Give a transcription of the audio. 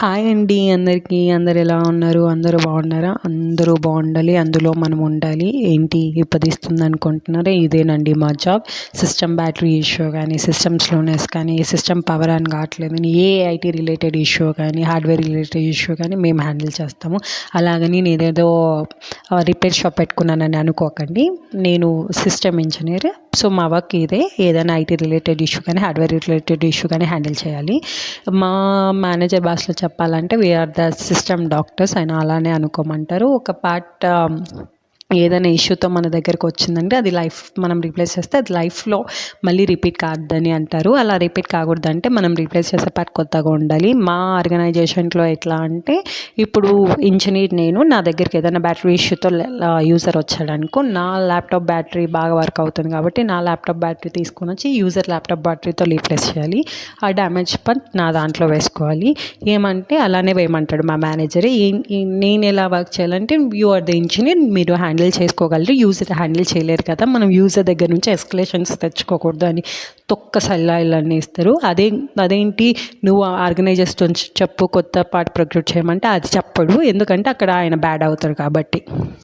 Hi అండి అందరికీ. అందరు ఎలా ఉన్నారు? అందరూ బాగున్నారా? అందరూ బాగుండాలి, అందులో మనం ఉండాలి. ఏంటి ఇప్పదిస్తుంది అనుకుంటున్నారా? ఇదేనండి మా జాబ్. సిస్టమ్ బ్యాటరీ ఇష్యూ కానీ, సిస్టమ్ స్లోనెస్ కానీ, సిస్టమ్ పవర్ ఆన్ కావట్లేదు అని, ఏ ఐటీ రిలేటెడ్ ఇష్యూ కానీ, హార్డ్వేర్ రిలేటెడ్ ఇష్యూ కానీ మేము హ్యాండిల్ చేస్తాము. అలాగని నేనేదో రిపేర్ షాప్ పెట్టుకున్నానని అనుకోకండి. నేను సిస్టమ్ ఇంజనీర్. సో మా వర్క్ ఇదే. ఏదైనా ఐటీ రిలేటెడ్ ఇష్యూ కానీ, హార్డ్వేర్ రిలేటెడ్ ఇష్యూ కానీ హ్యాండిల్ చేయాలి. మా మేనేజర్ భాషలో చెప్పాలంటే వీఆర్ ద సిస్టమ్ డాక్టర్స్. ఆయన అలానే అనుకోమంటారు. ఒక పార్ట్ ఏదైనా ఇష్యూతో మన దగ్గరకు వచ్చిందంటే అది లైఫ్ మనం రీప్లేస్ చేస్తే అది లైఫ్లో మళ్ళీ రిపీట్ కాదని అంటారు. అలా రిపీట్ కాకూడదంటే మనం రీప్లేస్ చేసే పార్ట్ కొత్తగా ఉండాలి. మా ఆర్గనైజేషన్లో ఎట్లా అంటే, ఇప్పుడు ఇంజనీర్ నేను, నా దగ్గరికి ఏదైనా బ్యాటరీ ఇష్యూతో యూజర్ వచ్చాడనుకో, నా ల్యాప్టాప్ బ్యాటరీ బాగా వర్క్ అవుతుంది కాబట్టి నా ల్యాప్టాప్ బ్యాటరీ తీసుకొని వచ్చి యూజర్ ల్యాప్టాప్ బ్యాటరీతో రీప్లేస్ చేయాలి. ఆ డ్యామేజ్ పార్ట్ నా దాంట్లో వేసుకోవాలి. ఏమంటే అలానే వేయమంటాడు మా మేనేజర్. నేను ఎలా వర్క్ చేయాలంటే, యూ ఆర్ ద ఇంజనీర్, మీరు హ్యాండిల్ చేసుకోగలరు, యూజర్ హ్యాండిల్ చేయలేరు కదా, మనం యూజర్ దగ్గర నుంచి ఎస్కలేషన్స్ తెచ్చుకోకూడదు అని తొక్క సలహాలన్నీ ఇస్తారు. అదేంటి నువ్వు ఆర్గనైజర్స్తో చెప్పు, కొత్త పార్ట్ ప్రొక్యూర్ చేయమంటే అది చెప్పడు. ఎందుకంటే అక్కడ ఆయన బ్యాడ్ అవుతాడు కాబట్టి.